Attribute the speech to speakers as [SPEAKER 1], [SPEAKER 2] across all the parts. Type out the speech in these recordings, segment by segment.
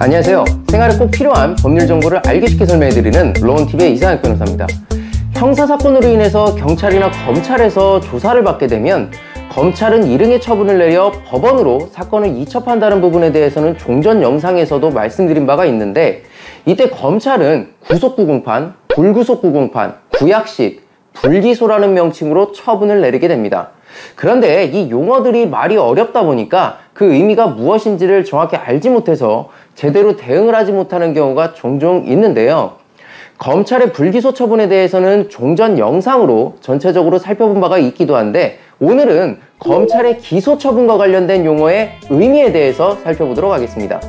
[SPEAKER 1] 안녕하세요. 생활에 꼭 필요한 법률 정보를 알기 쉽게 설명해드리는 로원TV의 이상혁 변호사입니다. 형사사건으로 인해서 경찰이나 검찰에서 조사를 받게 되면 검찰은 일흥의 처분을 내려 법원으로 사건을 이첩한다는 부분에 대해서는 종전 영상에서도 말씀드린 바가 있는데, 이때 검찰은 구속구공판, 불구속구공판, 구약식, 불기소라는 명칭으로 처분을 내리게 됩니다. 그런데 이 용어들이 말이 어렵다 보니까 그 의미가 무엇인지를 정확히 알지 못해서 제대로 대응을 하지 못하는 경우가 종종 있는데요. 검찰의 불기소 처분에 대해서는 종전 영상으로 전체적으로 살펴본 바가 있기도 한데, 오늘은 검찰의 기소 처분과 관련된 용어의 의미에 대해서 살펴보도록 하겠습니다.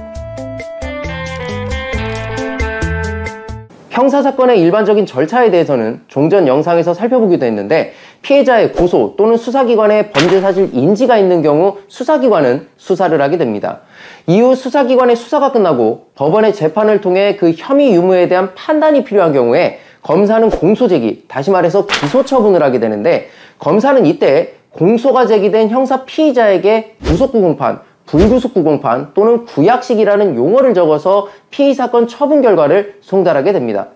[SPEAKER 1] 형사사건의 일반적인 절차에 대해서는 종전 영상에서 살펴보기도 했는데, 피해자의 고소 또는 수사기관의 범죄사실 인지가 있는 경우 수사기관은 수사를 하게 됩니다. 이후 수사기관의 수사가 끝나고 법원의 재판을 통해 그 혐의 유무에 대한 판단이 필요한 경우에 검사는 공소제기, 다시 말해서 기소처분을 하게 되는데, 검사는 이때 공소가 제기된 형사 피의자에게 구속구공판, 불구속구공판 또는 구약식이라는 용어를 적어서 피의사건 처분 결과를 송달하게 됩니다.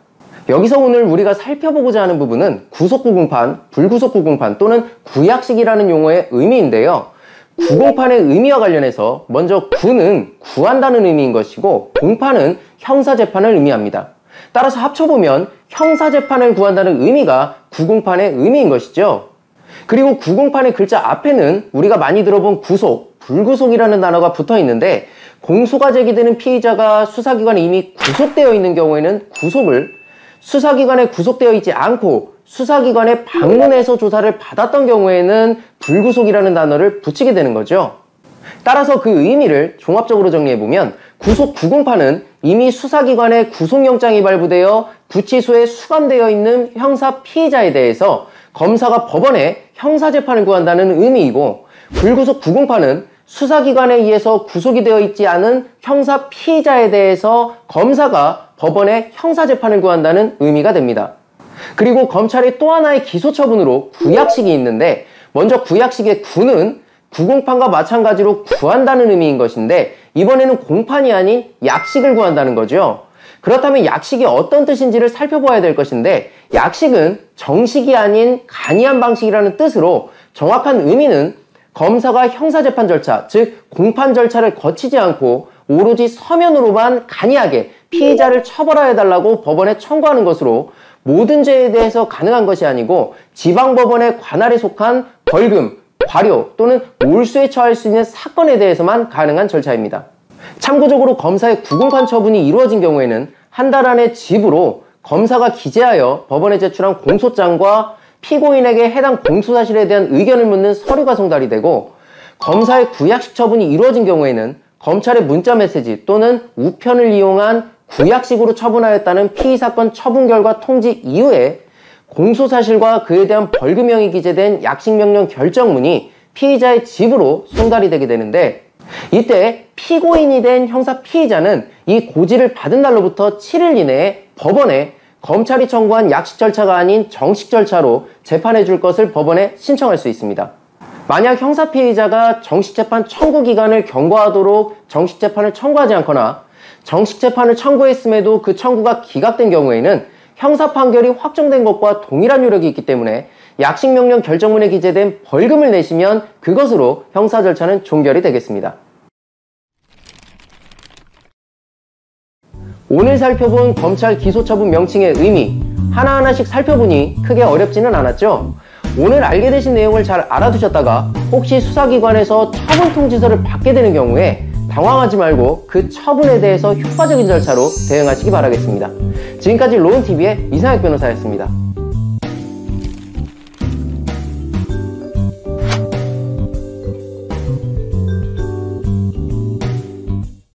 [SPEAKER 1] 여기서 오늘 우리가 살펴보고자 하는 부분은 구속구공판, 불구속구공판 또는 구약식이라는 용어의 의미인데요. 구공판의 의미와 관련해서 먼저 구는 구한다는 의미인 것이고, 공판은 형사재판을 의미합니다. 따라서 합쳐보면 형사재판을 구한다는 의미가 구공판의 의미인 것이죠. 그리고 구공판의 글자 앞에는 우리가 많이 들어본 구속, 불구속이라는 단어가 붙어 있는데, 공소가 제기되는 피의자가 수사기관에 이미 구속되어 있는 경우에는 구속을, 수사기관에 구속되어 있지 않고 수사기관에 방문해서 조사를 받았던 경우에는 불구속이라는 단어를 붙이게 되는 거죠. 따라서 그 의미를 종합적으로 정리해보면, 구속 구공판은 이미 수사기관에 구속영장이 발부되어 구치소에 수감되어 있는 형사 피의자에 대해서 검사가 법원에 형사재판을 구한다는 의미이고, 불구속 구공판은 수사기관에 의해서 구속이 되어 있지 않은 형사 피의자에 대해서 검사가 법원에 형사재판을 구한다는 의미가 됩니다. 그리고 검찰의 또 하나의 기소처분으로 구약식이 있는데, 먼저 구약식의 구는 구공판과 마찬가지로 구한다는 의미인 것인데, 이번에는 공판이 아닌 약식을 구한다는 거죠. 그렇다면 약식이 어떤 뜻인지를 살펴봐야 될 것인데, 약식은 정식이 아닌 간이한 방식이라는 뜻으로 정확한 의미는 검사가 형사재판 절차, 즉 공판 절차를 거치지 않고 오로지 서면으로만 간이하게 피의자를 처벌하여달라고 법원에 청구하는 것으로, 모든 죄에 대해서 가능한 것이 아니고 지방법원의 관할에 속한 벌금, 과료 또는 몰수에 처할 수 있는 사건에 대해서만 가능한 절차입니다. 참고적으로 검사의 구공판 처분이 이루어진 경우에는 한 달 안에 집으로 검사가 기재하여 법원에 제출한 공소장과 피고인에게 해당 공소사실에 대한 의견을 묻는 서류가 송달이 되고, 검사의 구약식 처분이 이루어진 경우에는 검찰의 문자메시지 또는 우편을 이용한 구약식으로 처분하였다는 피의사건 처분 결과 통지 이후에 공소사실과 그에 대한 벌금형이 기재된 약식명령 결정문이 피의자의 집으로 송달이 되게 되는데, 이때 피고인이 된 형사 피의자는 이 고지를 받은 날로부터 7일 이내에 법원에 검찰이 청구한 약식 절차가 아닌 정식 절차로 재판해 줄 것을 법원에 신청할 수 있습니다. 만약 형사 피의자가 정식 재판 청구 기간을 경과하도록 정식 재판을 청구하지 않거나 정식 재판을 청구했음에도 그 청구가 기각된 경우에는 형사 판결이 확정된 것과 동일한 효력이 있기 때문에 약식명령 결정문에 기재된 벌금을 내시면 그것으로 형사 절차는 종결이 되겠습니다. 오늘 살펴본 검찰 기소처분 명칭의 의미, 하나하나씩 살펴보니 크게 어렵지는 않았죠? 오늘 알게 되신 내용을 잘 알아두셨다가 혹시 수사기관에서 처분 통지서를 받게 되는 경우에 당황하지 말고 그 처분에 대해서 효과적인 절차로 대응하시기 바라겠습니다. 지금까지 로원TV의 이상혁 변호사였습니다.